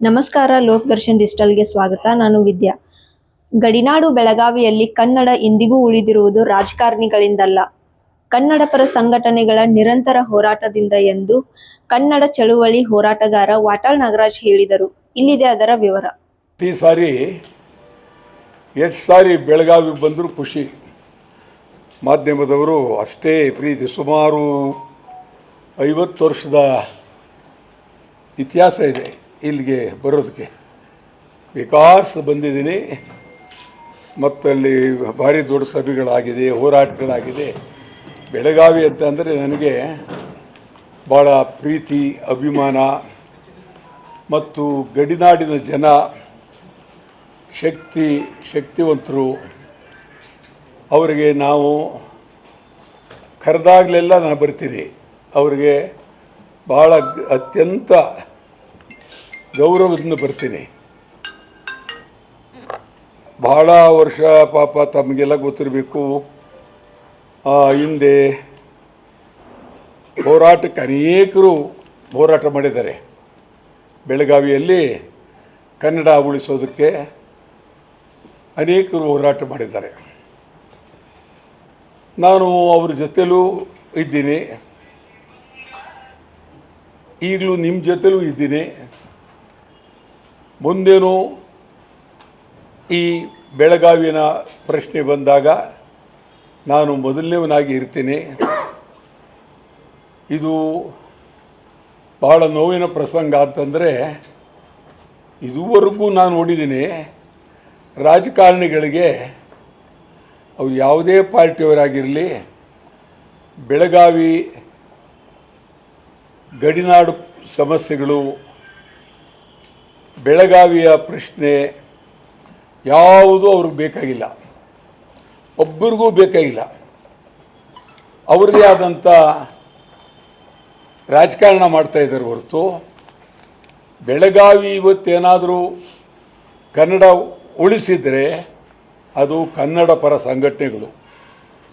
ನಮಸ್ಕಾರ. ಲೋಕ್ ದರ್ಶನ್ ಡಿಜಿಟಲ್ಗೆ ಸ್ವಾಗತ. ನಾನು ವಿದ್ಯಾ. ಗಡಿನಾಡು ಬೆಳಗಾವಿಯಲ್ಲಿ ಕನ್ನಡ ಇಂದಿಗೂ ಉಳಿದಿರುವುದು ರಾಜಕಾರಣಿಗಳಿಂದಲ್ಲ, ಕನ್ನಡ ಪರ ಸಂಘಟನೆಗಳ ನಿರಂತರ ಹೋರಾಟದಿಂದ ಎಂದು ಕನ್ನಡ ಚಳುವಳಿ ಹೋರಾಟಗಾರ ವಾಟಾಳ್ ನಾಗರಾಜ್ ಹೇಳಿದರು. ಇಲ್ಲಿದೆ ಅದರ ವಿವರ. ಈ ಸಾರಿ ಎಷ್ಟು ಸಾರಿ ಬೆಳಗಾವಿ ಬಂದರೂ ಖುಷಿ. ಮಾಧ್ಯಮದವರು ಅಷ್ಟೇ ಪ್ರೀತಿ. ಸುಮಾರು 50 ವರ್ಷದ ಇತಿಹಾಸ ಇದೆ ಇಲ್ಲಿಗೆ ಬರೋದಕ್ಕೆ. ಬೇಕಾಸ್ ಬಂದಿದ್ದೀನಿ ಮತ್ತು ಅಲ್ಲಿ ಭಾರಿ ದೊಡ್ಡ ಸಭೆಗಳಾಗಿದೆ, ಹೋರಾಟಗಳಾಗಿದೆ. ಬೆಳಗಾವಿ ಅಂತಂದರೆ ನನಗೆ ಭಾಳ ಪ್ರೀತಿ, ಅಭಿಮಾನ. ಮತ್ತು ಗಡಿನಾಡಿನ ಜನ ಶಕ್ತಿವಂತರು. ಅವರಿಗೆ ನಾವು ಕರೆದಾಗಲೆಲ್ಲ ನಾನು ಬರ್ತೀನಿ. ಅವರಿಗೆ ಭಾಳ ಅತ್ಯಂತ ಗೌರವದಿಂದ ಬರ್ತೀನಿ. ಭಾಳ ವರ್ಷ ಪಾಪ ತಮಗೆಲ್ಲ ಗೊತ್ತಿರಬೇಕು, ಹಿಂದೆ ಹೋರಾಟಕ್ಕೆ ಅನೇಕರು ಹೋರಾಟ ಮಾಡಿದ್ದಾರೆ. ಬೆಳಗಾವಿಯಲ್ಲಿ ಕನ್ನಡ ಉಳಿಸೋದಕ್ಕೆ ಅನೇಕರು ಹೋರಾಟ ಮಾಡಿದ್ದಾರೆ. ನಾನು ಅವ್ರ ಜೊತೆಲೂ ಇದ್ದೀನಿ, ಈಗಲೂ ನಿಮ್ಮ ಜೊತೆಲೂ ಇದ್ದೀನಿ. ಮುಂದೇನು ಈ ಬೆಳಗಾವಿನ ಪ್ರಶ್ನೆ ಬಂದಾಗ ನಾನು ಮೊದಲನೇವನಾಗಿ ಇರ್ತೀನಿ. ಇದು ಭಾಳ ನೋವಿನ ಪ್ರಸಂಗ ಅಂತಂದರೆ, ಇದುವರೆಗೂ ನಾನು ನೋಡಿದ್ದೀನಿ ರಾಜಕಾರಣಿಗಳಿಗೆ, ಅವ್ರು ಯಾವುದೇ ಪಾರ್ಟಿಯವರಾಗಿರಲಿ, ಬೆಳಗಾವಿ ಗಡಿನಾಡು ಸಮಸ್ಯೆಗಳು, ಬೆಳಗಾವಿಯ ಪ್ರಶ್ನೆ ಯಾವುದೂ ಅವ್ರಿಗೆ ಬೇಕಾಗಿಲ್ಲ, ಒಬ್ಬರಿಗೂ ಬೇಕಾಗಿಲ್ಲ. ಅವ್ರದ್ದೇ ಆದಂಥ ರಾಜಕಾರಣ ಮಾಡ್ತಾಯಿದ್ದಾರೆ ಹೊರತು, ಬೆಳಗಾವಿ ಇವತ್ತೇನಾದರೂ ಕನ್ನಡ ಉಳಿಸಿದರೆ ಅದು ಕನ್ನಡ ಪರ ಸಂಘಟನೆಗಳು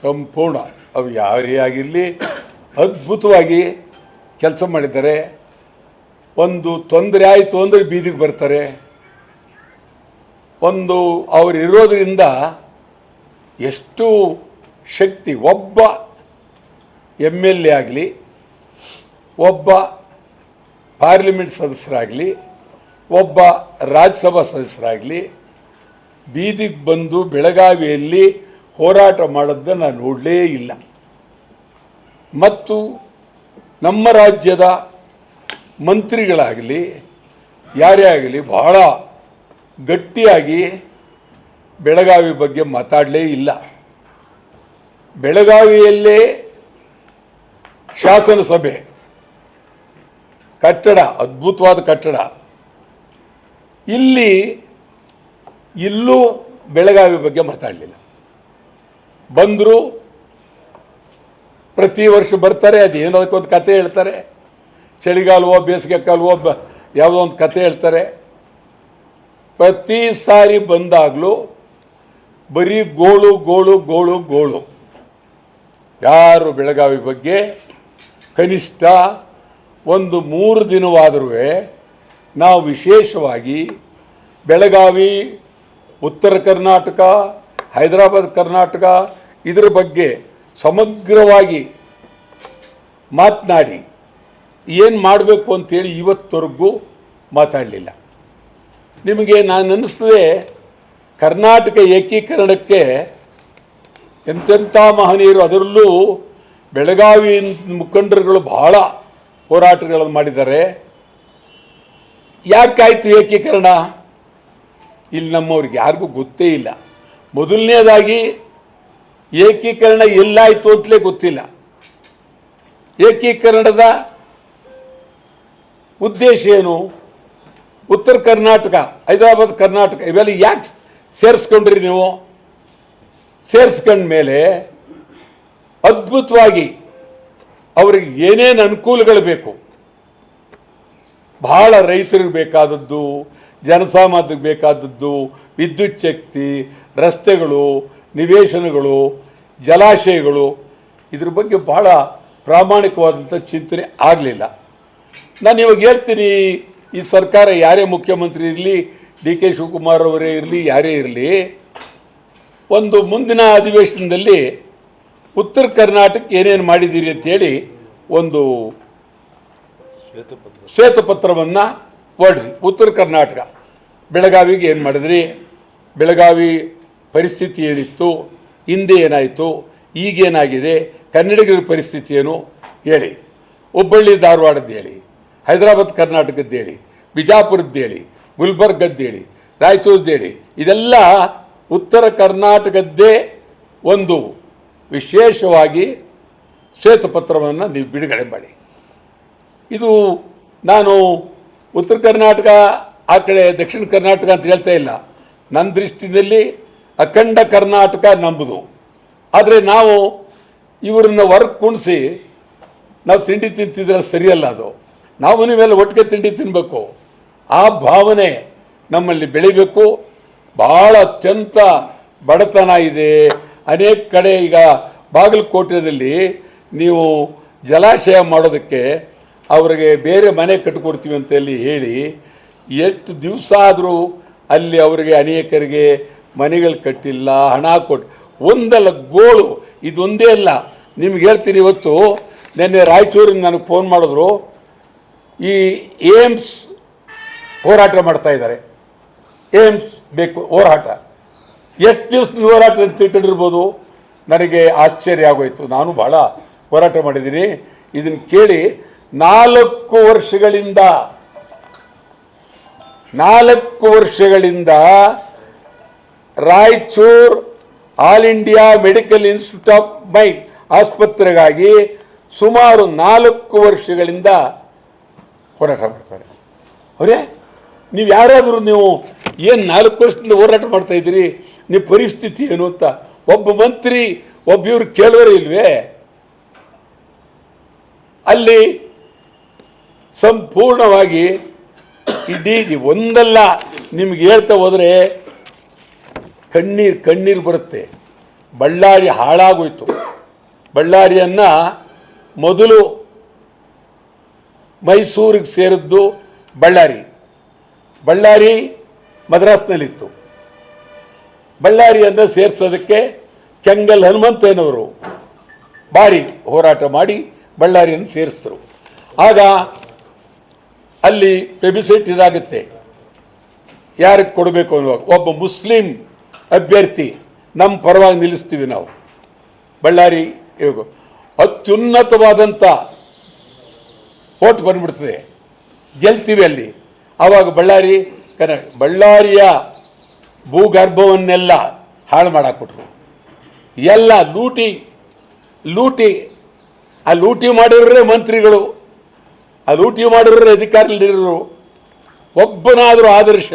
ಸಂಪೂರ್ಣ. ಅವು ಯಾರೇ ಆಗಿರಲಿ ಅದ್ಭುತವಾಗಿ ಕೆಲಸ ಮಾಡಿದ್ದಾರೆ. ಒಂದು ತೊಂದರೆ ಆಯಿತು ಅಂದರೆ ಬೀದಿಗೆ ಬರ್ತಾರೆ. ಒಂದು ಅವರಿರೋದ್ರಿಂದ ಎಷ್ಟು ಶಕ್ತಿ. ಒಬ್ಬ MLA ಆಗಲಿ, ಒಬ್ಬ ಪಾರ್ಲಿಮೆಂಟ್ ಸದಸ್ಯರಾಗಲಿ, ಒಬ್ಬ ರಾಜ್ಯಸಭಾ ಸದಸ್ಯರಾಗಲಿ ಬೀದಿಗೆ ಬಂದು ಬೆಳಗಾವಿಯಲ್ಲಿ ಹೋರಾಟ ಮಾಡೋದನ್ನು ನಾನು ನೋಡಲೇ ಇಲ್ಲ. ಮತ್ತು ನಮ್ಮ ರಾಜ್ಯದ ಮಂತ್ರಿಗಳಾಗಲಿ ಯಾರೇ ಆಗಲಿ ಭಾಳ ಗಟ್ಟಿಯಾಗಿ ಬೆಳಗಾವಿ ಬಗ್ಗೆ ಮಾತಾಡಲೇ ಇಲ್ಲ. ಬೆಳಗಾವಿಯಲ್ಲೇ ಶಾಸನಸಭೆ ಕಟ್ಟಡ, ಅದ್ಭುತವಾದ ಕಟ್ಟಡ. ಇಲ್ಲೂ ಬೆಳಗಾವಿ ಬಗ್ಗೆ ಮಾತಾಡಲಿಲ್ಲ. ಬಂದರು, ಪ್ರತಿ ವರ್ಷ ಬರ್ತಾರೆ, ಅದೇನೋ ಅದಕ್ಕೊಂದು ಕತೆ ಹೇಳ್ತಾರೆ. ಚಳಿಗಾಲವೋ ಬೇಸಿಗೆ ಕಾಲವೋ ಯಾವುದೋ ಒಂದು ಕತೆ ಹೇಳ್ತಾರೆ. ಪ್ರತಿ ಸಾರಿ ಬಂದಾಗಲೂ ಬರೀ ಗೋಳು ಗೋಳು ಗೋಳು ಗೋಳು. ಯಾರು ಬೆಳಗಾವಿ ಬಗ್ಗೆ ಕನಿಷ್ಠ ಒಂದು 3 ದಿನವಾದರೂ ನಾವು ವಿಶೇಷವಾಗಿ ಬೆಳಗಾವಿ, ಉತ್ತರ ಕರ್ನಾಟಕ, ಹೈದರಾಬಾದ್ ಕರ್ನಾಟಕ ಇದರ ಬಗ್ಗೆ ಸಮಗ್ರವಾಗಿ ಮಾತನಾಡಿ ಏನು ಮಾಡಬೇಕು ಅಂಥೇಳಿ ಇವತ್ತವರೆಗೂ ಮಾತಾಡಲಿಲ್ಲ. ನಿಮಗೆ ನಾನು ಅನ್ನಿಸ್ತದೆ, ಕರ್ನಾಟಕ ಏಕೀಕರಣಕ್ಕೆ ಎಂತೆಂಥ ಮಹನೀಯರು, ಅದರಲ್ಲೂ ಬೆಳಗಾವಿ ಮುಖಂಡರುಗಳು ಭಾಳ ಹೋರಾಟಗಳನ್ನು ಮಾಡಿದ್ದಾರೆ. ಯಾಕಾಯಿತು ಏಕೀಕರಣ? ಇಲ್ಲಿ ನಮ್ಮವ್ರಿಗೆ ಯಾರಿಗೂ ಗೊತ್ತೇ ಇಲ್ಲ. ಮೊದಲನೇದಾಗಿ ಏಕೀಕರಣ ಎಲ್ಲಾಯಿತು ಅಂತಲೇ ಗೊತ್ತಿಲ್ಲ. ಏಕೀಕರಣದ ಉದ್ದೇಶ ಏನು? ಉತ್ತರ ಕರ್ನಾಟಕ, ಹೈದರಾಬಾದ್ ಕರ್ನಾಟಕ ಇವೆಲ್ಲ ಯಾಕೆ ಸೇರಿಸ್ಕೊಂಡ್ರಿ ನೀವು? ಸೇರಿಸ್ಕೊಂಡ ಮೇಲೆ ಅದ್ಭುತವಾಗಿ ಅವ್ರಿಗೆ ಏನೇನು ಅನುಕೂಲಗಳು ಬೇಕು, ಭಾಳ ರೈತರಿಗೆ ಬೇಕಾದದ್ದು, ಜನಸಾಮಾನ್ಯರಿಗೆ ಬೇಕಾದದ್ದು, ವಿದ್ಯುತ್ ಶಕ್ತಿ, ರಸ್ತೆಗಳು, ನಿವೇಶನಗಳು, ಜಲಾಶಯಗಳು, ಇದ್ರ ಬಗ್ಗೆ ಭಾಳ ಪ್ರಾಮಾಣಿಕವಾದಂಥ ಚಿಂತನೆ ಆಗಲಿಲ್ಲ. ನಾನು ಇವಾಗ ಹೇಳ್ತೀನಿ, ಈ ಸರ್ಕಾರ ಯಾರೇ ಮುಖ್ಯಮಂತ್ರಿ ಇರಲಿ, ಡಿ ಕೆ ಶಿವಕುಮಾರ್ ಅವರೇ ಇರಲಿ, ಯಾರೇ ಇರಲಿ, ಒಂದು ಮುಂದಿನ ಅಧಿವೇಶನದಲ್ಲಿ ಉತ್ತರ ಕರ್ನಾಟಕಕ್ಕೆ ಏನೇನು ಮಾಡಿದ್ದೀರಿ ಅಂತೇಳಿ ಒಂದು ಶ್ವೇತಪತ್ರವನ್ನು ಹೊರಡ್ರಿ. ಉತ್ತರ ಕರ್ನಾಟಕ ಬೆಳಗಾವಿಗೆ ಏನು ಮಾಡಿದ್ರಿ, ಬೆಳಗಾವಿ ಪರಿಸ್ಥಿತಿ ಏನಿತ್ತು, ಹಿಂದೆ ಏನಾಯಿತು, ಈಗೇನಾಗಿದೆ, ಕನ್ನಡಿಗರ ಪರಿಸ್ಥಿತಿ ಏನು ಹೇಳಿ. ಹುಬ್ಬಳ್ಳಿ ಧಾರವಾಡದ್ದು ಹೇಳಿ, ಹೈದರಾಬಾದ್ ಕರ್ನಾಟಕದ್ದು ಹೇಳಿ, ಬಿಜಾಪುರದ್ದು ಹೇಳಿ, ಗುಲ್ಬರ್ಗದ್ದು ಹೇಳಿ, ರಾಯಚೂರದ್ದು ಹೇಳಿ. ಇದೆಲ್ಲ ಉತ್ತರ ಕರ್ನಾಟಕದ್ದೇ ಒಂದು ವಿಶೇಷವಾಗಿ ಶ್ವೇತಪತ್ರವನ್ನು ನೀವು ಬಿಡುಗಡೆ ಮಾಡಿ. ಇದು ನಾನು ಉತ್ತರ ಕರ್ನಾಟಕ ಆ ಕಡೆ ದಕ್ಷಿಣ ಕರ್ನಾಟಕ ಅಂತ ಹೇಳ್ತಾ ಇಲ್ಲ. ನನ್ನ ದೃಷ್ಟಿಯಲ್ಲಿ ಅಖಂಡ ಕರ್ನಾಟಕ ನಂಬುದು. ಆದರೆ ನಾವು ಇವರನ್ನ ಹೊರಗೆ ಕುಣಿಸಿ ನಾವು ತಿಂಡಿ ತಿಂತಿದ್ರೆ ಸರಿಯಲ್ಲ. ಅದು ನಾವು ನೀವೆಲ್ಲ ಒಟ್ಟಿಗೆ ತಿಂಡಿ ತಿನ್ನಬೇಕು. ಆ ಭಾವನೆ ನಮ್ಮಲ್ಲಿ ಬೆಳಿಬೇಕು. ಭಾಳ ಅತ್ಯಂತ ಬಡತನ ಇದೆ ಅನೇಕ ಕಡೆ. ಈಗ ಬಾಗಲಕೋಟೆಯಲ್ಲಿ ನೀವು ಜಲಾಶಯ ಮಾಡೋದಕ್ಕೆ ಅವರಿಗೆ ಬೇರೆ ಮನೆ ಕಟ್ಟಿಕೊಡ್ತೀವಿ ಅಂತೇಳಿ ಹೇಳಿ ಎಷ್ಟು ದಿವಸ ಆದರೂ ಅಲ್ಲಿ ಅವರಿಗೆ ಅನೇಕರಿಗೆ ಮನೆಗಳು ಕಟ್ಟಿಲ್ಲ, ಹಣ ಕೊಟ್ಟು ಒಂದಲ್ಲ ಗೋಳು. ಇದೊಂದೇ ಅಲ್ಲ, ನಿಮ್ಗೆ ಹೇಳ್ತೀನಿ. ಇವತ್ತು ನಿನ್ನೆ ರಾಯಚೂರಿಗೆ ನನಗೆ ಫೋನ್ ಮಾಡಿದ್ರು. ಈ ಏಮ್ಸ್ ಹೋರಾಟ ಮಾಡ್ತಾ ಇದ್ದಾರೆ. ಏಮ್ಸ್ ಬೇಕು ಹೋರಾಟ. ಎಷ್ಟು ದಿವಸದ ಹೋರಾಟ ಅಂತ ತಿಳ್ಕೊಂಡಿರ್ಬೋದು. ನನಗೆ ಆಶ್ಚರ್ಯ ಆಗೋಯ್ತು. ನಾನು ಭಾಳ ಹೋರಾಟ ಮಾಡಿದ್ದೀನಿ. ಇದನ್ನು ಕೇಳಿ 4 ವರ್ಷಗಳಿಂದ Raichur all India medical institute of mind ಆಸ್ಪತ್ರೆಗಾಗಿ ಸುಮಾರು 4 ವರ್ಷಗಳಿಂದ ಹೋರಾಟ ಮಾಡ್ತಾರೆ. ಅವರೇ, ನೀವು ಯಾರಾದರೂ ನೀವು ಏನು 4 ವರ್ಷದಿಂದ ಹೋರಾಟ ಮಾಡ್ತಾಯಿದ್ದೀರಿ, ನಿಮ್ಮ ಪರಿಸ್ಥಿತಿ ಏನು ಅಂತ ಒಬ್ಬ ಮಂತ್ರಿ ಇವ್ರು ಕೇಳೋರೇ ಇಲ್ವೇ? ಅಲ್ಲಿ ಸಂಪೂರ್ಣವಾಗಿ ಇಡೀ ಒಂದಲ್ಲ, ನಿಮ್ಗೆ ಹೇಳ್ತಾ ಹೋದರೆ ಕಣ್ಣೀರು ಬರುತ್ತೆ. ಬಳ್ಳಾರಿ ಹಾಳಾಗೋಯ್ತು. ಬಳ್ಳಾರಿಯನ್ನು ಮೊದಲು ಮೈಸೂರಿಗೆ ಸೇರಿದ್ದು ಬಳ್ಳಾರಿ ಮದ್ರಾಸ್ನಲ್ಲಿತ್ತು. ಬಳ್ಳಾರಿಯನ್ನು ಸೇರಿಸೋದಕ್ಕೆ ಕೆಂಗಲ್ ಹನುಮಂತಯ್ಯನವರು ಭಾರಿ ಹೋರಾಟ ಮಾಡಿ ಬಳ್ಳಾರಿಯನ್ನು ಸೇರಿಸಿದ್ರು. ಆಗ ಅಲ್ಲಿ ಪ್ಲೆಬಿಸೈಟ್ ಇದಾಗುತ್ತೆ, ಯಾರಿಗೆ ಕೊಡಬೇಕು ಅನ್ನುವಾಗ ಒಬ್ಬ ಮುಸ್ಲಿಂ ಅಭ್ಯರ್ಥಿ ನಮ್ಮ ಪರವಾಗಿ ನಿಲ್ಲಿಸ್ತೀವಿ ನಾವು. ಬಳ್ಳಾರಿ ಅತ್ಯುನ್ನತವಾದಂಥ ಓಟ್ ಬಂದ್ಬಿಡ್ತದೆ, ಗೆಲ್ತೀವಿ ಅಲ್ಲಿ. ಆವಾಗ ಬಳ್ಳಾರಿಯ ಭೂಗರ್ಭವನ್ನೆಲ್ಲ ಹಾಳು ಮಾಡಾಕ್ಬಿಟ್ರು. ಎಲ್ಲ ಲೂಟಿ ಆ ಲೂಟಿ ಮಾಡಿರೋರೇ ಮಂತ್ರಿಗಳು, ಆ ಲೂಟಿ ಮಾಡಿರೋರೇ ಅಧಿಕಾರಿಗಳಿರೋರು. ಒಬ್ಬನಾದರೂ ಆದರ್ಶ.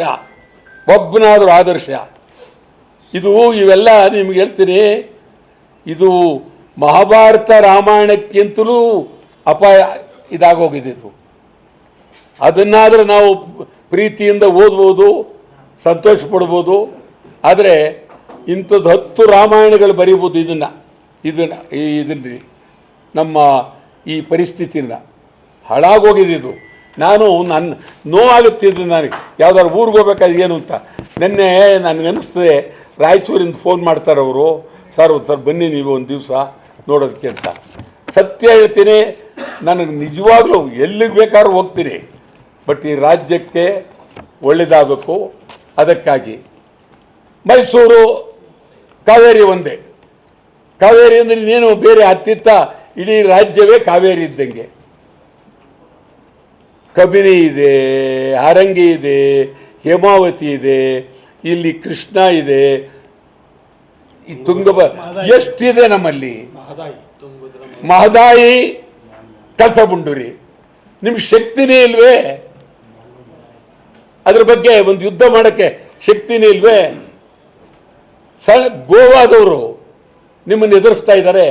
ಇವೆಲ್ಲ ನಿಮ್ಗೆ ಹೇಳ್ತೀನಿ. ಇದು ಮಹಾಭಾರತ ರಾಮಾಯಣಕ್ಕಿಂತಲೂ ಅಪಾಯ ಇದಾಗೋಗಿದೆ. ಇದು ಅದನ್ನಾದರೆ ನಾವು ಪ್ರೀತಿಯಿಂದ ಓದ್ಬೋದು, ಸಂತೋಷ ಪಡ್ಬೋದು. ಆದರೆ ಇಂಥದ್ದು 10 ರಾಮಾಯಣಗಳು ಬರೀಬೋದು. ಇದನ್ನು ನಮ್ಮ ಈ ಪರಿಸ್ಥಿತಿಯಿಂದ ಹಾಳಾಗೋಗಿದೆ. ನಾನು ನೋವಾಗುತ್ತಿದ್ದು ನನಗೆ ಯಾವ್ದಾದ್ರು ಊರಿಗೆ ಹೋಗ್ಬೇಕಾದ್ರೆ ಏನು ಅಂತ. ನಿನ್ನೆ ನನಗನ್ನಿಸ್ತದೆ, ರಾಯಚೂರಿಂದ ಫೋನ್ ಮಾಡ್ತಾರೆ ಅವರು, ಸರ್ ಬನ್ನಿ ನೀವು ಒಂದು ದಿವಸ ನೋಡೋದಕ್ಕೆ ಅಂತ. ಸತ್ಯ ಹೇಳ್ತೀನಿ, ನನಗೆ ನಿಜವಾಗ್ಲೂ ಎಲ್ಲಿಗೆ ಬೇಕಾದ್ರೂ ಹೋಗ್ತೀನಿ. ಬಟ್ ಈ ರಾಜ್ಯಕ್ಕೆ ಒಳ್ಳೆಯದಾಗಬೇಕು. ಅದಕ್ಕಾಗಿ ಮೈಸೂರು ಕಾವೇರಿ ಒಂದೇ. ಕಾವೇರಿ ಅಂದರೆ ಇನ್ನೇನು ಬೇರೆ ಅತ್ತಿತ್ತ ಇಡೀ ರಾಜ್ಯವೇ ಕಾವೇರಿ ಇದ್ದಂಗೆ. ಕಬಿನಿ ಇದೆ, ಹಾರಂಗಿ ಇದೆ, ಹೇಮಾವತಿ ಇದೆ, ಇಲ್ಲಿ ಕೃಷ್ಣ ಇದೆ, ಈ ಎಷ್ಟಿದೆ ನಮ್ಮಲ್ಲಿ. ಮಹದಾಯಿ, ಕಳಸಬುಂಡೂರಿ. ನಿಮ್ಗೆ ಶಕ್ತಿನೇ ಇಲ್ವೇ? ಅದ್ರ ಬಗ್ಗೆ ಒಂದು ಯುದ್ಧ ಮಾಡೋಕ್ಕೆ ಶಕ್ತಿನೇ ಇಲ್ವೇ? ಗೋವಾದವರು ನಿಮ್ಮನ್ನು ಎದುರಿಸ್ತಾ ಇದ್ದಾರೆ,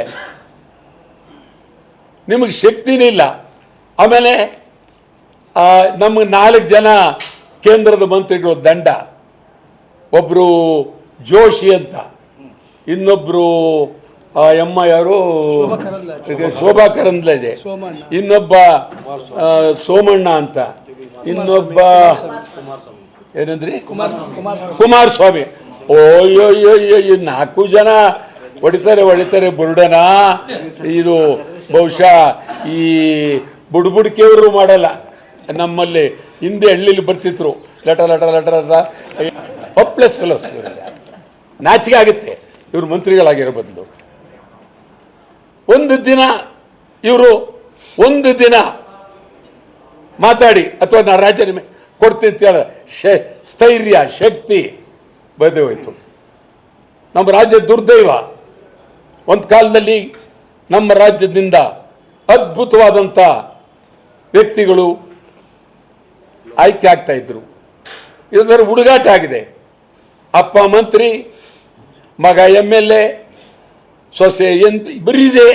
ನಿಮಗೆ ಶಕ್ತಿನೇ ಇಲ್ಲ. ಆಮೇಲೆ ನಮಗೆ 4 ಜನ ಕೇಂದ್ರದ ಮಂತ್ರಿಗಳು ದಂಡ. ಒಬ್ಬರು ಜೋಶಿ ಅಂತ, ಇನ್ನೊಬ್ಬರು ಯಾರು ಶೋಭಾ ಕರಂದ್ಲಾಜೆ, ಇನ್ನೊಬ್ಬ ಸೋಮಣ್ಣ ಅಂತ. ಇನ್ನೊಬ್ಬ ಏನಂದ್ರಿ ಕುಮಾರಸ್ವಾಮಿ. ಓಯ್ಯೋಯ್ಯೋ ಈ 4 ಜನ ಹೊಡಿತಾರೆ ಬುರುಡನ. ಇದು ಬಹುಶಃ ಈ ಬುಡ್ಬುಡ್ಕೆಯವರು ಮಾಡಲ್ಲ. ನಮ್ಮಲ್ಲಿ ಹಿಂದೆ ಹಳ್ಳಿಲಿ ಬರ್ತಿದ್ರು ಲಟ ಹೊಪ್ಲೆಸ್ ಫೆಲೋಸ್ ಇವರೆಲ್ಲ. ನಾಚಿಕೆ ಆಗುತ್ತೆ ಇವರು ಮಂತ್ರಿಗಳಾಗಿರೋ ಬದಲು. ಒಂದು ದಿನ ಮಾತಾಡಿ ಅಥವಾ ನಾನು ರಾಜೀನಾಮೆ ಕೊಡ್ತೀನಿ ಅಂತ ಹೇಳ ಸ್ಥೈರ್ಯ ಶಕ್ತಿ ಬದೇ ಹೋಯ್ತು. ನಮ್ಮ ರಾಜ್ಯ ದುರ್ದೈವ. ಒಂದು ಕಾಲದಲ್ಲಿ ನಮ್ಮ ರಾಜ್ಯದಿಂದ ಅದ್ಭುತವಾದಂಥ ವ್ಯಕ್ತಿಗಳು ಆಯ್ಕೆ ಆಗ್ತಾ ಇದ್ರು. ಇದರ ಹುಡುಗಾಟ ಆಗಿದೆ. ಅಪ್ಪ ಮಂತ್ರಿ, ಮಗ MLA, ಸೊಸೆ ಬರೀದೆ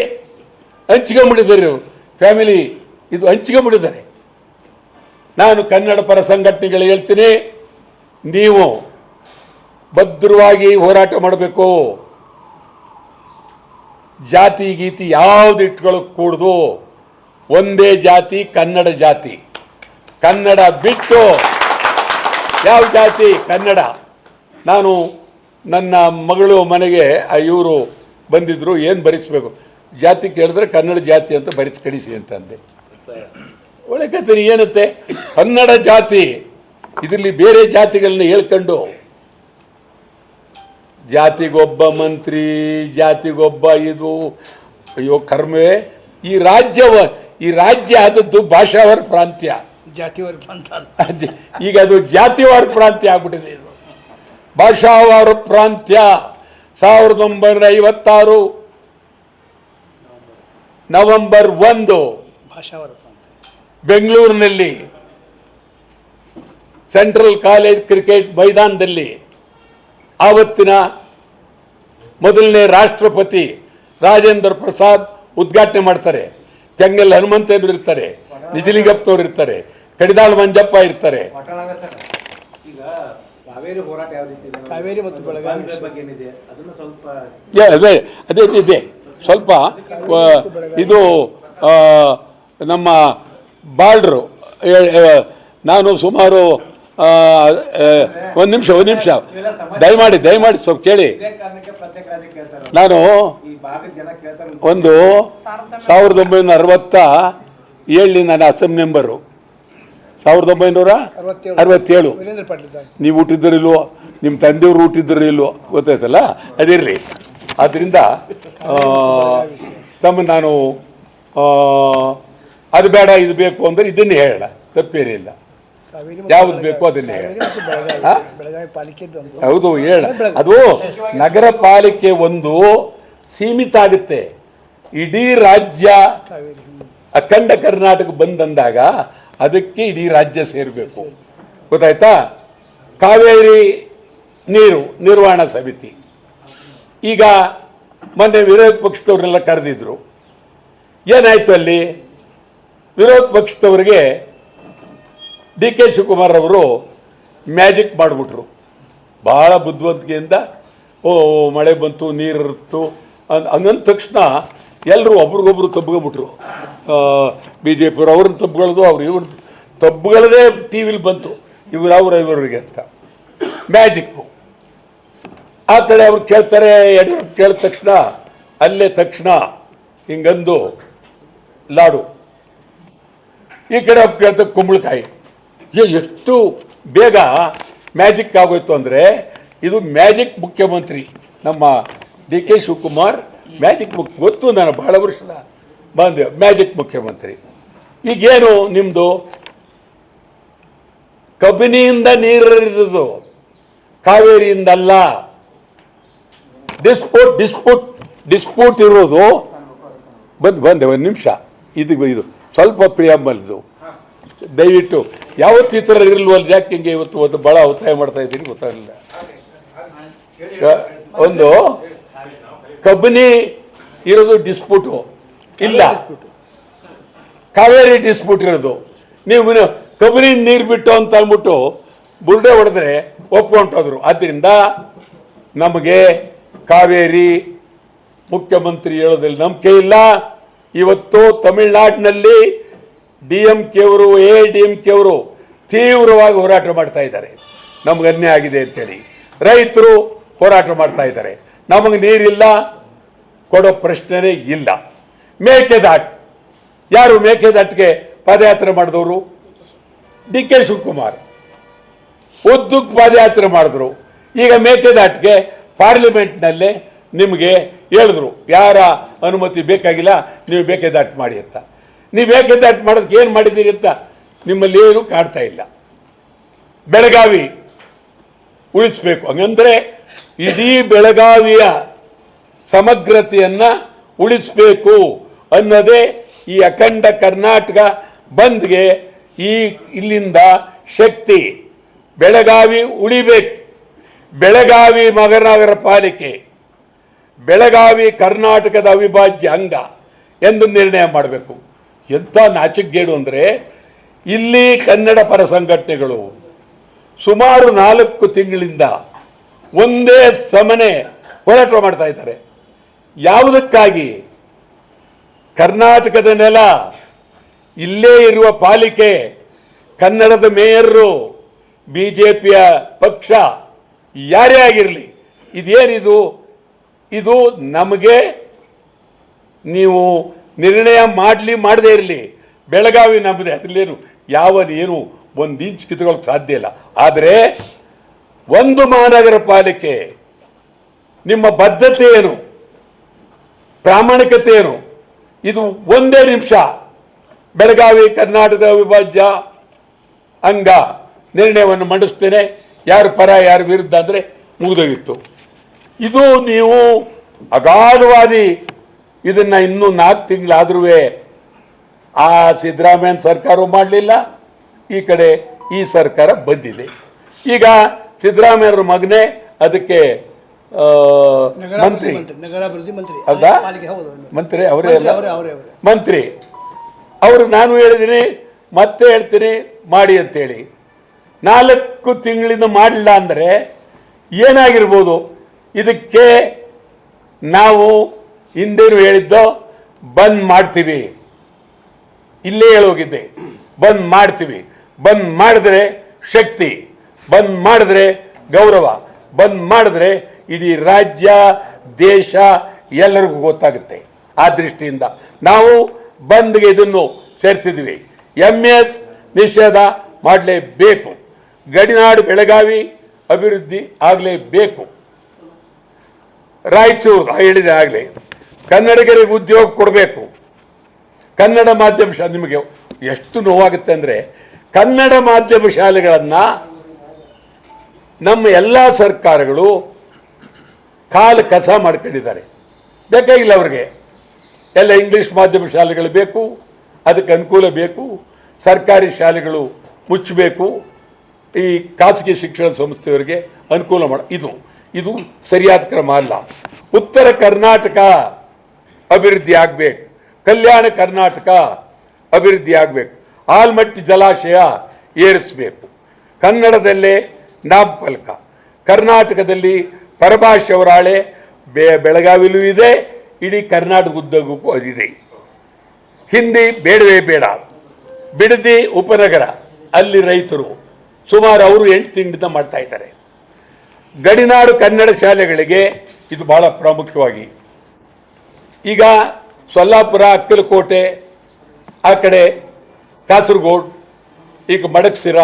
ಹಂಚ್ಕೊಂಡ್ಬಿಟ್ಟಿದ್ದಾರೆ. ಫ್ಯಾಮಿಲಿ ಇದು ಹಂಚ್ಕೊಂಡ್ಬಿಟ್ಟಿದ್ದಾರೆ. ನಾನು ಕನ್ನಡ ಪರ ಸಂಘಟನೆಗಳು ಹೇಳ್ತೀನಿ, ನೀವು ಭದ್ರವಾಗಿ ಹೋರಾಟ ಮಾಡಬೇಕು. ಜಾತಿ ಗೀತಿ ಯಾವ್ದು ಇಟ್ಕೊಳ್ಳೋಕೆ ಕೂಡ್ದು. ಒಂದೇ ಜಾತಿ, ಕನ್ನಡ ಜಾತಿ. ಕನ್ನಡ ಬಿಟ್ಟು ಯಾವ ಜಾತಿ? ಕನ್ನಡ. ನಾನು ನನ್ನ ಮಗಳು ಮನೆಗೆ ಇವರು ಬಂದಿದ್ದರು, ಏನು ಬರೆಸಬೇಕು ಜಾತಿ ಕೇಳಿದ್ರೆ ಕನ್ನಡ ಜಾತಿ ಅಂತ ಬರೆಸಿ ಕಳಿಸಿ ಅಂತಂದೆ. ಒಳ್ಳೆ ಕಥೆ ಏನಂತೆ ಕನ್ನಡ ಜಾತಿ. ಇದರಲ್ಲಿ ಬೇರೆ ಜಾತಿಗಳನ್ನ ಹೇಳ್ಕೊಂಡು ಜಾತಿಗೊಬ್ಬ ಮಂತ್ರಿ, ಜಾತಿಗೊಬ್ಬ ಇದು. ಅಯ್ಯೋ ಕರ್ಮವೇ. ಈ ರಾಜ್ಯ ಆದದ್ದು ಭಾಷಾವಾರ ಪ್ರಾಂತ್ಯ, ಜಾತಿವಾರ ಪ್ರಾಂತ್ಯ. ಈಗ ಅದು ಜಾತಿವಾರ ಪ್ರಾಂತ್ಯ ಆಗ್ಬಿಟ್ಟಿದೆ. ಇದು ಭಾಷಾವಾರ ಪ್ರಾಂತ್ಯ. 1956 ನವೆಂಬರ್ 1 ಭಾಷಾವಾರ ಪ್ರಾಂತ್ಯ ಬೆಂಗಳೂರಿನಲ್ಲಿ ಸೆಂಟ್ರಲ್ ಕಾಲೇಜ್ ಕ್ರಿಕೆಟ್ ಮೈದಾನದಲ್ಲಿ ಆವತ್ತಿನ ಮೊದಲನೇ ರಾಷ್ಟ್ರಪತಿ ರಾಜೇಂದ್ರ ಪ್ರಸಾದ್ ಉದ್ಘಾಟನೆ ಮಾಡ್ತಾರೆ. ಕೆಂಗಲ್ ಹನುಮಂತೇವರು ಇರ್ತಾರೆ, ನಿಜಲಿಂಗಪ್ಪನವರು ಇರ್ತಾರೆ, ಕಡಿದಾಳ್ ಮಂಜಪ್ಪ ಇರ್ತಾರೆ. ಕಾವೇರಿ ಮತ್ತು ಬೆಳಗಾವಿ ಅದೇ ಇದೆ ಸ್ವಲ್ಪ. ಇದು ನಮ್ಮ ಬಾರ್ಡ್ರು. ನಾನು ಸುಮಾರು ಒಂದು ನಿಮಿಷ ದಯಮಾಡಿ ಸ್ವಲ್ಪ ಕೇಳಿ. ನಾನು 1967 ನಾನು ಅಸೆಂಬ್ಲಿ ಮೆಂಬರು. 1967 ನೀವು ಹುಟ್ಟಿದ್ದರಿಲ್ವೋ, ನಿಮ್ಮ ತಂದೆಯವರು ಹುಟ್ಟಿದ್ದರಿಲ್ವೋ ಗೊತ್ತಾಯ್ತಲ್ಲ, ಅದಿರಲಿ. ಆದ್ದರಿಂದ ನಾನು ಅದು ಬೇಡ ಇದು ಬೇಕು ಅಂದರೆ ಇದನ್ನೇ ಹೇಳೋಣ, ತಪ್ಪೇನಿಲ್ಲ. ಯಾವ್ದು ಬೇಕು ಅದನ್ನೇ ಹೇಳ. ಹೌದು ಹೇಳ. ಅದು ನಗರ ಪಾಲಿಕೆ ಒಂದು ಸೀಮಿತ ಆಗುತ್ತೆ. ಇಡೀ ರಾಜ್ಯ ಅಖಂಡ ಕರ್ನಾಟಕ ಬಂದಂದಾಗ ಅದಕ್ಕೆ ಇಡೀ ರಾಜ್ಯ ಸೇರಬೇಕು. ಗೊತ್ತಾಯ್ತಾ? ಕಾವೇರಿ ನೀರು ನಿರ್ವಹಣಾ ಸಮಿತಿ ಈಗ ಮೊನ್ನೆ ವಿರೋಧ ಪಕ್ಷದವರೆಲ್ಲ ಕರೆದಿದ್ರು. ಏನಾಯ್ತು ಅಲ್ಲಿ? ವಿರೋಧ ಪಕ್ಷದವರಿಗೆ DK ಶಿವಕುಮಾರ್ ಅವರು ಮ್ಯಾಜಿಕ್ ಮಾಡಿಬಿಟ್ರು. ಭಾಳ ಬುದ್ಧಿವಂತಿಕೆಯಿಂದ ಮಳೆ ಬಂತು, ನೀರಿತ್ತು ಅಂದ ತಕ್ಷಣ ಎಲ್ಲರೂ ಒಬ್ರಿಗೊಬ್ರು ತಬ್ಕೊಂಬಿಟ್ರು. BJP ಅವ್ರನ್ನ ತಬ್ಗಳದು, ಇವ್ರನ್ನ ತಬ್ಗಳದೇ ಟಿ ವಿಲಿ ಬಂತು, ಇವರಿಗೆ ಅಂತ ಮ್ಯಾಜಿಕ್ಕು. ಆ ಕಡೆ ಅವ್ರು ಕೇಳ್ತಾರೆ, ಯಡಿಯೂರಪ್ಪ ಕೇಳಿದ ತಕ್ಷಣ ಅಲ್ಲೇ ತಕ್ಷಣ ಹಿಂಗಂದು ಲಾಡು. ಈ ಕಡೆ ಅವ್ರು ಕೇಳ್ತಾರೆ ಕುಂಬಳಕಾಯಿ. ಎಷ್ಟು ಬೇಗ ಮ್ಯಾಜಿಕ್ ಆಗೋಯ್ತು ಅಂದರೆ, ಇದು ಮ್ಯಾಜಿಕ್ ಮುಖ್ಯಮಂತ್ರಿ ನಮ್ಮ DK ಶಿವಕುಮಾರ್. ಮ್ಯಾಜಿಕ್ ಗೊತ್ತು, ನಾನು ಬಹಳ ವರ್ಷದ ಬಂದೆ ಮ್ಯಾಜಿಕ್ ಮುಖ್ಯಮಂತ್ರಿ. ಈಗೇನು ನಿಮ್ಮದು ಕಬಿನಿಯಿಂದ ನೀರಿರೋದು, ಕಾವೇರಿಯಿಂದಲ್ಲ. ಡಿಸ್ಪ್ಯೂಟ್ ಇರೋದು ಬಂದೆ ಒಂದು ನಿಮಿಷ. ಇದು ಸ್ವಲ್ಪ ಪ್ರಿಯಾಂಬಲ್ ಇದು, ದಯವಿಟ್ಟು ಯಾವತ್ತು ಈ ಥರ ಇರಲ್ವಲ್ಲ. ಯಾಕೆ ಹಿಂಗೆ ಇವತ್ತು ಭಾಳ ಒತ್ತಾಯ ಮಾಡ್ತಾ ಇದ್ದೀನಿ ಗೊತ್ತಾಗಲಿಲ್ಲ. ಒಂದು ಕಬಿನಿ ಇರೋದು ಡಿಸ್ಪ್ಯೂಟು ಇಲ್ಲ, ಕಾವೇರಿ ಡಿಸ್ಪ್ಯೂಟ್ ಇರೋದು. ನೀವು ಕಬಿನಿ ನೀರು ಬಿಟ್ಟು ಅಂತ ಅಂದ್ಬಿಟ್ಟು ಬುರುಡೆ ಹೊಡೆದ್ರೆ ಒಪ್ಕೊಂಡೋದ್ರು. ಆದ್ದರಿಂದ ನಮಗೆ ಕಾವೇರಿ ಮುಖ್ಯಮಂತ್ರಿ ಹೇಳೋದ್ರಲ್ಲಿ ನಂಬಿಕೆ ಇಲ್ಲ. ಇವತ್ತು ತಮಿಳುನಾಡಿನಲ್ಲಿ DMK ಅವರು AIDMK ಅವರು ತೀವ್ರವಾಗಿ ಹೋರಾಟ ಮಾಡ್ತಾ ಇದ್ದಾರೆ. ನಮ್ಗೆ ಅನ್ಯಾಯ ಆಗಿದೆ ಅಂತೇಳಿ ರೈತರು ಹೋರಾಟ ಮಾಡ್ತಾ ಇದ್ದಾರೆ. ನಮಗೆ ನೀರಿಲ್ಲ ಕೊಡೋ ಪ್ರಶ್ನೆನೇ ಇಲ್ಲ. ಮೇಕೆದಾಟು, ಯಾರು ಮೇಕೆದಾಟಿಗೆ ಪಾದಯಾತ್ರೆ ಮಾಡಿದವರು? ಡಿ ಕೆ ಶಿವಕುಮಾರ್ ಉದ್ದಕ್ಕೆ ಪಾದಯಾತ್ರೆ ಮಾಡಿದ್ರು. ಈಗ ಮೇಕೆದಾಟಿಗೆ ಪಾರ್ಲಿಮೆಂಟ್ನಲ್ಲೇ ನಿಮಗೆ ಹೇಳಿದ್ರು ಯಾರ ಅನುಮತಿ ಬೇಕಾಗಿಲ್ಲ, ನೀವು ಮೇಕೆದಾಟು ಮಾಡಿ ಅಂತ. ನೀವು ಮೇಕೆದಾಟು ಮಾಡೋದಕ್ಕೆ ಏನು ಮಾಡಿದ್ದೀರಿ ಅಂತ ನಿಮ್ಮಲ್ಲಿ ಏನು ಕಾಡ್ತಾ ಇಲ್ಲ. ಬೆಳಗಾವಿ ಉಳಿಸ್ಬೇಕು, ಹಂಗಂದ್ರೆ ಇಡೀ ಬೆಳಗಾವಿಯ ಸಮಗ್ರತೆಯನ್ನು ಉಳಿಸಬೇಕು ಅನ್ನೋದೇ ಈ ಅಖಂಡ ಕರ್ನಾಟಕ ಬಂದ್ಗೆ ಈ ಇಲ್ಲಿಂದ ಶಕ್ತಿ. ಬೆಳಗಾವಿ ಉಳಿಬೇಕು. ಬೆಳಗಾವಿ ಮಹಾನಗರ ಪಾಲಿಕೆ ಬೆಳಗಾವಿ ಕರ್ನಾಟಕದ ಅವಿಭಾಜ್ಯ ಅಂಗ ಎಂದು ನಿರ್ಣಯ ಮಾಡಬೇಕು. ಎಂಥ ನಾಚಿಕೆಗೇಡು ಅಂದರೆ ಇಲ್ಲಿ ಕನ್ನಡ ಪರ ಸಂಘಟನೆಗಳು ಸುಮಾರು 4 ತಿಂಗಳಿಂದ ಒಂದೇ ಸಮನೆ ಹೋರಾಟ ಮಾಡ್ತಾ ಇದ್ದಾರೆ. ಯಾವುದಕ್ಕಾಗಿ? ಕರ್ನಾಟಕದ ನೆಲ, ಇಲ್ಲೇ ಇರುವ ಪಾಲಿಕೆ, ಕನ್ನಡದ ಮೇಯರು, BJPಯ ಪಕ್ಷ ಯಾರೇ ಆಗಿರಲಿ, ಇದೇನಿದು? ಇದು ನಮಗೆ ನೀವು ನಿರ್ಣಯ ಮಾಡದೇ ಇರಲಿ, ಬೆಳಗಾವಿ ನಮ್ಮದೇ, ಅದರಲ್ಲೇನು ಏನು ಒಂದು ಇಂಚ್ ಕಿತ್ಕೊಳ್ಳೋಕೆ ಸಾಧ್ಯ ಇಲ್ಲ. ಆದರೆ ಒಂದು ಮಹಾನಗರ ಪಾಲಿಕೆ ನಿಮ್ಮ ಬದ್ಧತೆ ಏನು, ಪ್ರಾಮಾಣಿಕತೆ ಏನು? ಇದು ಒಂದೇ ನಿಮಿಷ ಬೆಳಗಾವಿ ಕರ್ನಾಟಕದ ಅವಿಭಾಜ್ಯ ಅಂಗ ನಿರ್ಣಯವನ್ನು ಮಂಡಿಸ್ತೇನೆ, ಯಾರು ಪರ ಯಾರು ವಿರುದ್ಧ ಅಂದರೆ ಮುಗಿದೋಗಿತ್ತು. ಇದು ನೀವು ಅಗಾಧವಾದಿ ಇದನ್ನು ಇನ್ನೂ 4 ತಿಂಗಳಾದ್ರೂ ಆ ಸಿದ್ದರಾಮಯ್ಯನ ಸರ್ಕಾರವೂ ಮಾಡಲಿಲ್ಲ, ಈ ಕಡೆ ಈ ಸರ್ಕಾರ ಬಂದಿದೆ. ಈಗ ಸಿದ್ದರಾಮಯ್ಯರ ಮಗನೇ ಅದಕ್ಕೆ ಮಂತ್ರಿ, ಹೌದಾ? ಮಂತ್ರಿ ಅವರೇ ಅಲ್ಲ, ಮಂತ್ರಿ ಅವರು. ನಾನು ಹೇಳಿದ್ದೀನಿ, ಮತ್ತೆ ಹೇಳ್ತೀನಿ, ಮಾಡಿ ಅಂತೇಳಿ. 4 ತಿಂಗಳಿಂದ ಮಾಡಲಿಲ್ಲ ಅಂದರೆ ಏನಾಗಿರ್ಬೋದು? ಇದಕ್ಕೆ ನಾವು ಹಿಂದೇನು ಹೇಳಿದ್ದೋ ಬಂದ್ ಮಾಡ್ತೀವಿ, ಇಲ್ಲೇ ಹೇಳೋಗಿದ್ದೆ, ಬಂದ್ ಮಾಡ್ತೀವಿ. ಬಂದ್ ಮಾಡಿದ್ರೆ ಶಕ್ತಿ, ಬಂದ್ ಮಾಡಿದ್ರೆ ಗೌರವ, ಬಂದ್ ಮಾಡಿದ್ರೆ ಇಡೀ ರಾಜ್ಯ ದೇಶ ಎಲ್ಲರಿಗೂ ಗೊತ್ತಾಗುತ್ತೆ. ಆ ದೃಷ್ಟಿಯಿಂದ ನಾವು ಬಂದ್ಗೆ ಇದನ್ನು ಸೇರಿಸಿದ್ವಿ. MS ನಿಷೇಧ ಮಾಡಲೇಬೇಕು. ಗಡಿನಾಡು ಬೆಳಗಾವಿ ಅಭಿವೃದ್ಧಿ ಆಗಲೇಬೇಕು. ರಾಯಚೂರು ಹೇಳಿದೆ ಆಗಲೇ, ಕನ್ನಡಿಗರಿಗೆ ಉದ್ಯೋಗ ಕೊಡಬೇಕು. ಕನ್ನಡ ಮಾಧ್ಯಮ ಶಾಲೆ, ನಿಮಗೆ ಎಷ್ಟು ನೋವಾಗುತ್ತೆ ಅಂದರೆ ಕನ್ನಡ ಮಾಧ್ಯಮ ಶಾಲೆಗಳನ್ನು ನಮ್ಮ ಎಲ್ಲ ಸರ್ಕಾರಗಳು ಕಾಲು ಕಸ ಮಾಡ್ಕೊಂಡಿದ್ದಾರೆ. ಬೇಕಾಗಿಲ್ಲ ಅವ್ರಿಗೆ. ಎಲ್ಲ ಇಂಗ್ಲೀಷ್ ಮಾಧ್ಯಮ ಶಾಲೆಗಳು ಬೇಕು, ಅದಕ್ಕೆ ಅನುಕೂಲ ಬೇಕು. ಸರ್ಕಾರಿ ಶಾಲೆಗಳು ಮುಚ್ಚಬೇಕು, ಈ ಖಾಸಗಿ ಶಿಕ್ಷಣ ಸಂಸ್ಥೆಯವರಿಗೆ ಅನುಕೂಲ ಇದು ಸರಿಯಾದ ಕ್ರಮ ಅಲ್ಲ. ಉತ್ತರ ಕರ್ನಾಟಕ ಅಭಿವೃದ್ಧಿ ಆಗಬೇಕು, ಕಲ್ಯಾಣ ಕರ್ನಾಟಕ ಅಭಿವೃದ್ಧಿ ಆಗಬೇಕು, ಆಲ್ಮಟ್ಟಿ ಜಲಾಶಯ ಏರಿಸಬೇಕು, ಕನ್ನಡದಲ್ಲೇ ನಾಮಫಲಕ, ಕರ್ನಾಟಕದಲ್ಲಿ ಪರಭಾಷೆ ಅವರಾಳೆ ಬೆಳಗಾವಿಲೂ ಇದೆ, ಇಡೀ ಕರ್ನಾಟಕ ಉದ್ದಕ್ಕೂ ಅದಿದೆ. ಹಿಂದಿ ಬೇಡವೇ ಬೇಡ. ಬಿಡದಿ ಉಪನಗರ, ಅಲ್ಲಿ ರೈತರು ಸುಮಾರು ಅವರು 8 ತಿಂಗಳಿಂದ ಮಾಡ್ತಾ ಇದ್ದಾರೆ. ಗಡಿನಾಡು ಕನ್ನಡ ಶಾಲೆಗಳಿಗೆ ಇದು ಬಹಳ ಪ್ರಾಮುಖ್ಯವಾಗಿ. ಈಗ ಸೊಲ್ಲಾಪುರ, ಅಕ್ಕಲಕೋಟೆ, ಆ ಕಡೆ ಕಾಸರಗೋಡು, ಈಗ ಮಡಕ್ಸಿರ,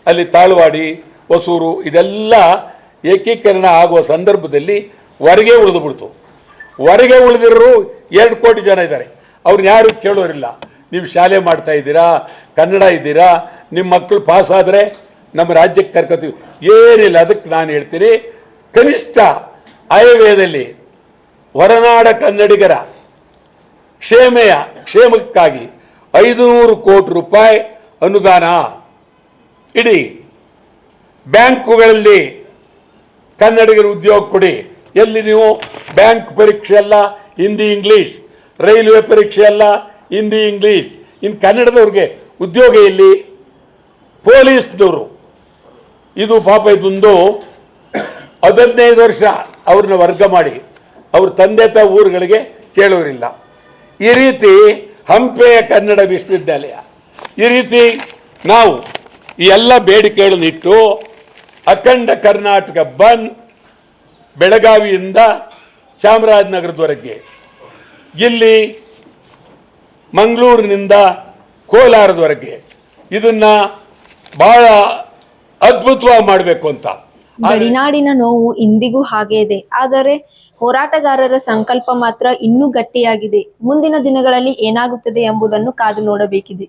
ಅಲ್ಲಿ ತಾಳ್ವಾಡಿ, ಹೊಸೂರು, ಇದೆಲ್ಲ ಏಕೀಕರಣ ಆಗುವ ಸಂದರ್ಭದಲ್ಲಿ ಹೊರಗೆ ಉಳಿದುಬಿಡ್ತು. ಹೊರಗೆ ಉಳಿದಿರೋರು 2 ಕೋಟಿ ಜನ ಇದ್ದಾರೆ. ಅವ್ರನ್ನ ಯಾರು ಕೇಳೋರಿಲ್ಲ. ನೀವು ಶಾಲೆ ಮಾಡ್ತಾ ಇದ್ದೀರಾ, ಕನ್ನಡ ಇದ್ದೀರಾ, ನಿಮ್ಮ ಮಕ್ಕಳು ಪಾಸಾದರೆ ನಮ್ಮ ರಾಜ್ಯಕ್ಕೆ ಕರ್ಕೋತೀವಿ, ಏನಿಲ್ಲ. ಅದಕ್ಕೆ ನಾನು ಹೇಳ್ತೀನಿ, ಕನಿಷ್ಠ ಆಯವ್ಯಯದಲ್ಲಿ ಹೊರನಾಡ ಕನ್ನಡಿಗರ ಕ್ಷೇಮಕ್ಕಾಗಿ 500 ಕೋಟಿ ರೂಪಾಯಿ ಅನುದಾನ ಇಡಿ. ಬ್ಯಾಂಕುಗಳಲ್ಲಿ ಕನ್ನಡಿಗರ ಉದ್ಯೋಗ ಕೊಡಿ. ಎಲ್ಲಿ ನೀವು ಬ್ಯಾಂಕ್ ಪರೀಕ್ಷೆ ಎಲ್ಲ ಹಿಂದಿ ಇಂಗ್ಲೀಷ್, ರೈಲ್ವೆ ಪರೀಕ್ಷೆ ಎಲ್ಲ ಹಿಂದಿ ಇಂಗ್ಲೀಷ್, ಇನ್ನು ಕನ್ನಡದವ್ರಿಗೆ ಉದ್ಯೋಗ ಎಲ್ಲಿ? ಪೊಲೀಸ್ನವರು ಇದು ಪಾಪ ಇದೊಂದು 15 ವರ್ಷ ಅವ್ರನ್ನ ವರ್ಗ ಮಾಡಿ ಅವ್ರ ತಂದೆ ಊರುಗಳಿಗೆ ಕೇಳೋರಿಲ್ಲ. ಈ ರೀತಿ ಹಂಪೆಯ ಕನ್ನಡ ವಿಶ್ವವಿದ್ಯಾಲಯ, ಈ ರೀತಿ ನಾವು ಈ ಎಲ್ಲ ಬೇಡಿಕೆಗಳನ್ನಿಟ್ಟು ಅಖಂಡ ಕರ್ನಾಟಕ ಬಂದ್ ಬೆಳಗಾವಿಯಿಂದ ಚಾಮರಾಜನಗರದವರೆಗೆ, ಇಲ್ಲಿ ಮಂಗಳೂರಿನಿಂದ ಕೋಲಾರದವರೆಗೆ ಇದನ್ನ ಬಹಳ ಅದ್ಭುತವಾಗಿ ಮಾಡಬೇಕು ಅಂತ. ಗಡಿನಾಡಿನ ನೋವು ಇಂದಿಗೂ ಹಾಗೆ ಇದೆ. ಆದರೆ ಹೋರಾಟಗಾರರ ಸಂಕಲ್ಪ ಮಾತ್ರ ಇನ್ನೂ ಗಟ್ಟಿಯಾಗಿದೆ. ಮುಂದಿನ ದಿನಗಳಲ್ಲಿ ಏನಾಗುತ್ತದೆ ಎಂಬುದನ್ನು ಕಾದು ನೋಡಬೇಕಿದೆ.